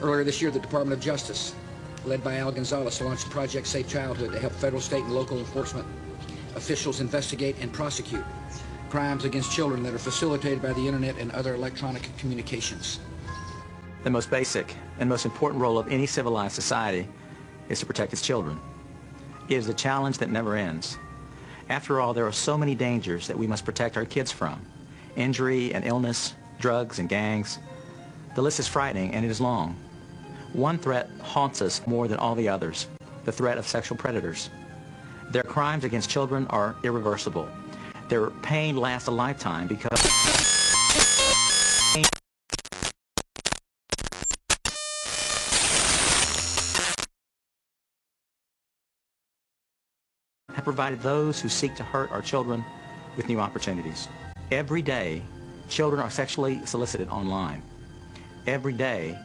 Earlier this year, the Department of Justice, led by Al Gonzalez, launched Project Safe Childhood to help federal, state, and local enforcement officials investigate and prosecute crimes against children that are facilitated by the internet and other electronic communications. The most basic and most important role of any civilized society is to protect its children. It is a challenge that never ends. After all, there are so many dangers that we must protect our kids from. Injury and illness, drugs and gangs. The list is frightening and it is long. One threat haunts us more than all the others, the threat of sexual predators. Their crimes against children are irreversible. Their pain lasts a lifetime because have provided those who seek to hurt our children with new opportunities. Every day, children are sexually solicited online. Every day,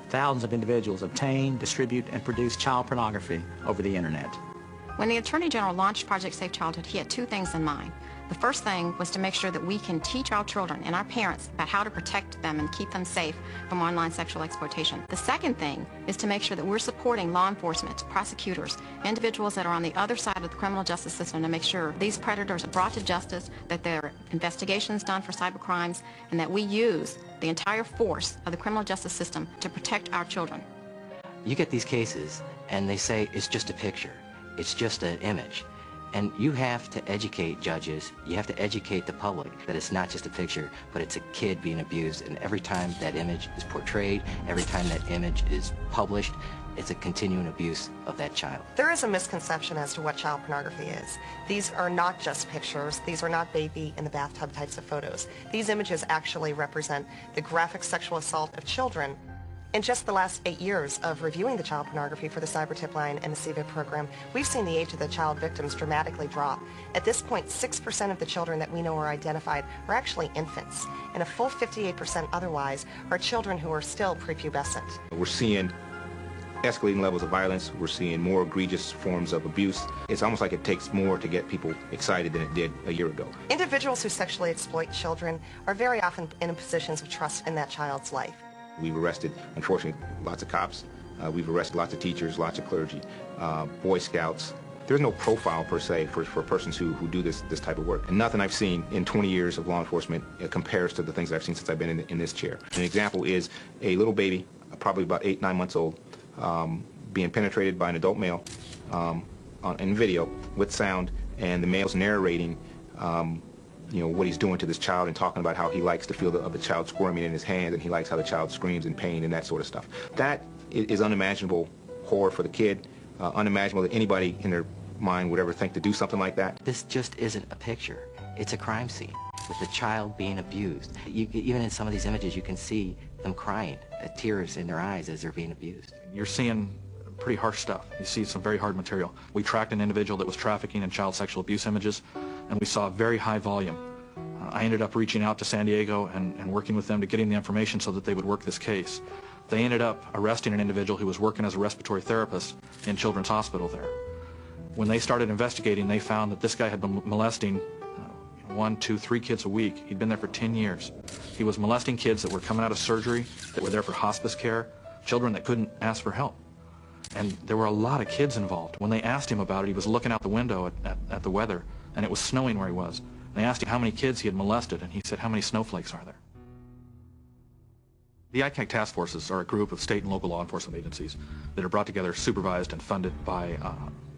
thousands of individuals obtain, distribute, and produce child pornography over the internet. When the Attorney General launched Project Safe Childhood, he had two things in mind. The first thing was to make sure that we can teach our children and our parents about how to protect them and keep them safe from online sexual exploitation. The second thing is to make sure that we're supporting law enforcement, prosecutors, individuals that are on the other side of the criminal justice system to make sure these predators are brought to justice, that there are investigations done for cyber crimes, and that we use the entire force of the criminal justice system to protect our children. You get these cases and they say it's just a picture, it's just an image. And you have to educate judges, you have to educate the public that it's not just a picture, but it's a kid being abused. And every time that image is portrayed, every time that image is published, it's a continuing abuse of that child. There is a misconception as to what child pornography is. These are not just pictures. These are not baby in the bathtub types of photos. These images actually represent the graphic sexual assault of children. In just the last 8 years of reviewing the child pornography for the Cyber Tip Line and the CVIP program, we've seen the age of the child victims dramatically drop. At this point, 6% of the children that we know are identified are actually infants, and a full 58% otherwise are children who are still prepubescent. We're seeing escalating levels of violence. We're seeing more egregious forms of abuse. It's almost like it takes more to get people excited than it did a year ago. Individuals who sexually exploit children are very often in positions of trust in that child's life. We've arrested, unfortunately, lots of cops. We've arrested lots of teachers, lots of clergy, Boy Scouts. There's no profile, per se, for persons who do this type of work. And nothing I've seen in 20 years of law enforcement compares to the things that I've seen since I've been in this chair. An example is a little baby, probably about 8, 9 months old, being penetrated by an adult male in video with sound, and the male's narrating what he's doing to this child and talking about how he likes the feel of the child squirming in his hand, and he likes how the child screams in pain and that sort of stuff. That is unimaginable horror for the kid, unimaginable that anybody in their mind would ever think to do something like that. This just isn't a picture. It's a crime scene with the child being abused. Even in some of these images, you can see them crying, tears in their eyes as they're being abused. You're seeing pretty harsh stuff. You see some very hard material. We tracked an individual that was trafficking in child sexual abuse images, and we saw a very high volume. I ended up reaching out to San Diego and working with them to getting the information so that they would work this case. They ended up arresting an individual who was working as a respiratory therapist in Children's Hospital there. When they started investigating, they found that this guy had been molesting 1, 2, 3 kids a week. He'd been there for 10 years. He was molesting kids that were coming out of surgery, that were there for hospice care, children that couldn't ask for help. And there were a lot of kids involved. When they asked him about it, he was looking out the window at the weather, and it was snowing where he was. They asked him how many kids he had molested, and he said, "How many snowflakes are there?" The ICAC task forces are a group of state and local law enforcement agencies that are brought together, supervised, and funded by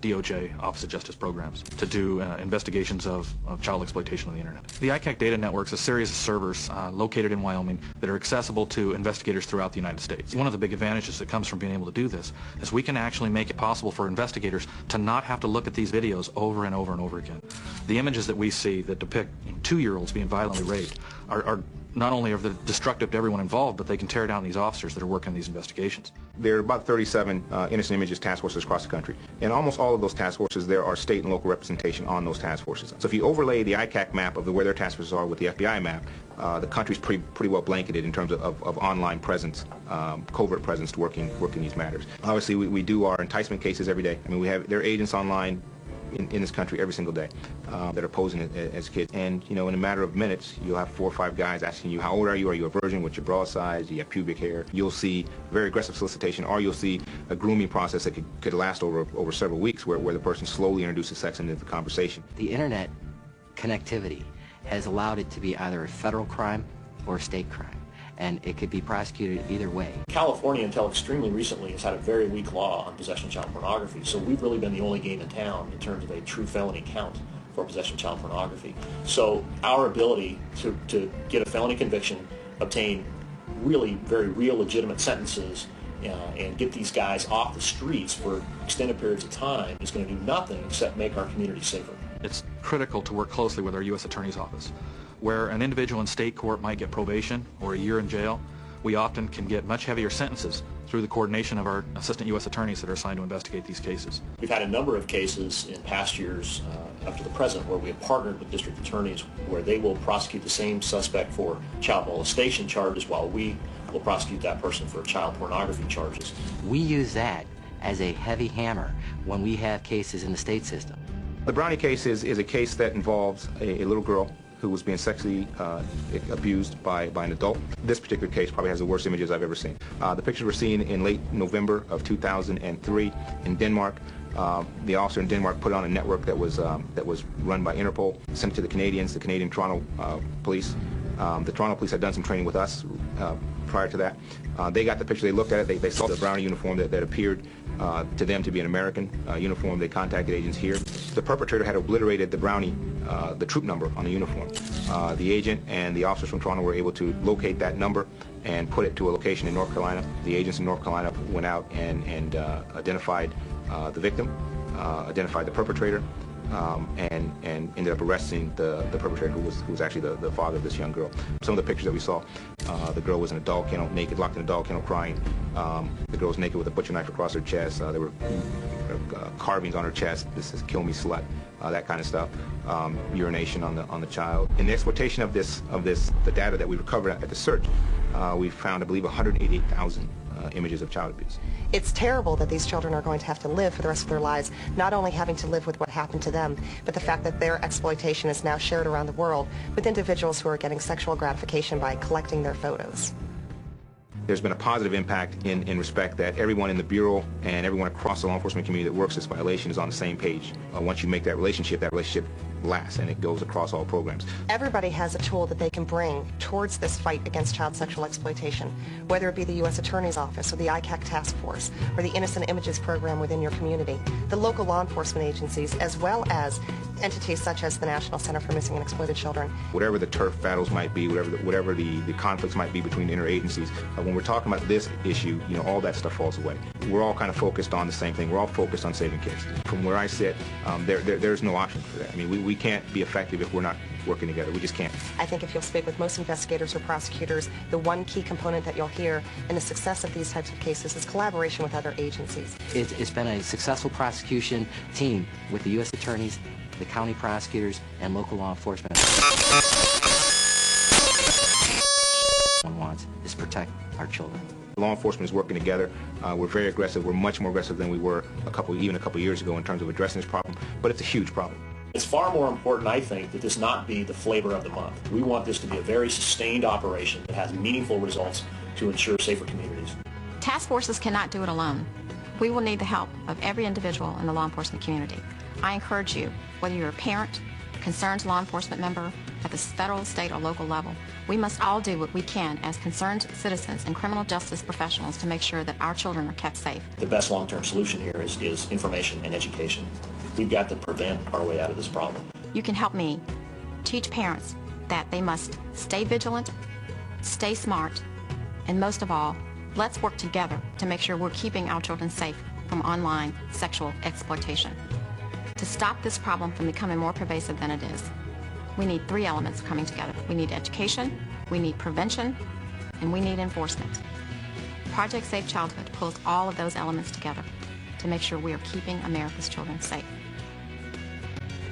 DOJ, Office of Justice Programs, to do investigations of child exploitation on the internet. The ICAC Data Network is a series of servers located in Wyoming that are accessible to investigators throughout the United States. One of the big advantages that comes from being able to do this is we can actually make it possible for investigators to not have to look at these videos over and over and over again. The images that we see that depict 2-year-olds being violently raped are not only are they destructive to everyone involved, but they can tear down these officers that are working on these investigations. There are about 37 innocent images task forces across the country. In almost all of those task forces, there are state and local representation on those task forces. So if you overlay the ICAC map of where their task forces are with the FBI map, the country's pretty well blanketed in terms of online presence, covert presence working these matters. Obviously, we do our enticement cases every day. I mean, there are agents online in this country every single day that are posing as kids. And, you know, in a matter of minutes, you'll have 4 or 5 guys asking you, how old are you? Are you a virgin? What's your bra size? Do you have pubic hair? You'll see very aggressive solicitation, or you'll see a grooming process that could last over several weeks where the person slowly introduces sex into the conversation. The internet connectivity has allowed it to be either a federal crime or a state crime, and it could be prosecuted either way. California, until extremely recently, has had a very weak law on possession of child pornography, so we've really been the only game in town in terms of a true felony count for possession of child pornography. So our ability to get a felony conviction, obtain really very real legitimate sentences, and get these guys off the streets for extended periods of time is going to do nothing except make our community safer. It's critical to work closely with our U.S. Attorney's Office. Where an individual in state court might get probation or a year in jail, we often can get much heavier sentences through the coordination of our assistant U.S. attorneys that are assigned to investigate these cases. We've had a number of cases in past years up to the present where we have partnered with district attorneys where they will prosecute the same suspect for child molestation charges while we will prosecute that person for child pornography charges. We use that as a heavy hammer when we have cases in the state system. The Brownie case is a case that involves a little girl who was being sexually abused by an adult. This particular case probably has the worst images I've ever seen. The pictures were seen in late November of 2003 in Denmark. The officer in Denmark put on a network that was run by Interpol, sent it to the Canadians, the Canadian Toronto police. The Toronto police had done some training with us prior to that. They got the picture, they looked at it, they saw the Brownie uniform that appeared to them to be an American uniform. They contacted agents here. The perpetrator had obliterated the Brownie, the troop number on the uniform. The agent and the officers from Toronto were able to locate that number and put it to a location in North Carolina. The agents in North Carolina went out and identified the victim, identified the perpetrator, and ended up arresting the perpetrator, who was actually the father of this young girl. Some of the pictures that we saw, the girl was in a dog kennel, naked, locked in a dog kennel, crying. The girl was naked with a butcher knife across her chest. There were carvings on her chest. This is "Kill me, slut," that kind of stuff. Urination on the child. In the exploitation of the data that we recovered at the search, we found, I believe, 188,000 images of child abuse. It's terrible that these children are going to have to live for the rest of their lives, not only having to live with what happened to them, but the fact that their exploitation is now shared around the world with individuals who are getting sexual gratification by collecting their photos. There's been a positive impact in respect that everyone in the Bureau and everyone across the law enforcement community that works this violation is on the same page. Once you make that relationship lasts, and it goes across all programs. Everybody has a tool that they can bring towards this fight against child sexual exploitation, whether it be the U.S. Attorney's Office or the ICAC Task Force or the Innocent Images program within your community, the local law enforcement agencies, as well as entities such as the National Center for Missing and Exploited Children. Whatever the turf battles might be, whatever the conflicts might be between interagencies, when we're talking about this issue, you know, all that stuff falls away. We're all kind of focused on the same thing. We're all focused on saving kids. From where I sit, there's no option for that. I mean, we can't be effective if we're not working together. We just can't. I think if you'll speak with most investigators or prosecutors, the one key component that you'll hear in the success of these types of cases is collaboration with other agencies. It's been a successful prosecution team with the U.S. attorneys, the county prosecutors, and local law enforcement. What one wants is protect our children. Law enforcement is working together. We're very aggressive. We're much more aggressive than we were even a couple years ago in terms of addressing this problem, but it's a huge problem. It's far more important, I think, that this not be the flavor of the month. We want this to be a very sustained operation that has meaningful results to ensure safer communities. Task forces cannot do it alone. We will need the help of every individual in the law enforcement community. I encourage you, whether you're a parent, concerned law enforcement member, at the federal, state, or local level, we must all do what we can as concerned citizens and criminal justice professionals to make sure that our children are kept safe. The best long-term solution here is information and education. We've got to prevent our way out of this problem. You can help me teach parents that they must stay vigilant, stay smart, and most of all, let's work together to make sure we're keeping our children safe from online sexual exploitation. To stop this problem from becoming more pervasive than it is, we need 3 elements coming together. We need education, we need prevention, and we need enforcement. Project Safe Childhood pulls all of those elements together to make sure we are keeping America's children safe.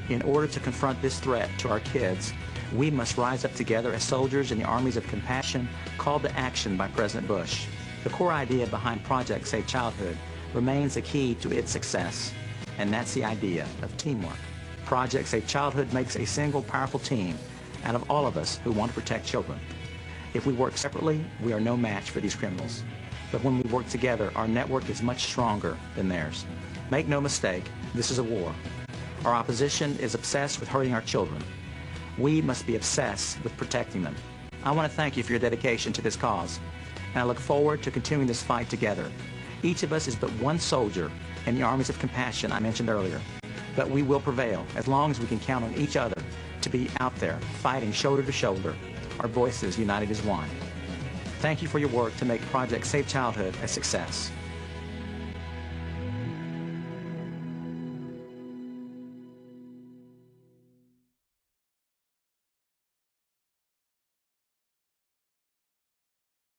In order to confront this threat to our kids, we must rise up together as soldiers in the armies of compassion called to action by President Bush. The core idea behind Project Safe Childhood remains the key to its success. And that's the idea of teamwork. Project Safe Childhood makes a single powerful team out of all of us who want to protect children. If we work separately, we are no match for these criminals. But when we work together, our network is much stronger than theirs. Make no mistake, this is a war. Our opposition is obsessed with hurting our children. We must be obsessed with protecting them. I want to thank you for your dedication to this cause, and I look forward to continuing this fight together. Each of us is but one soldier in the armies of compassion I mentioned earlier, but we will prevail as long as we can count on each other to be out there fighting shoulder to shoulder, our voices united as one. Thank you for your work to make Project Safe Childhood a success.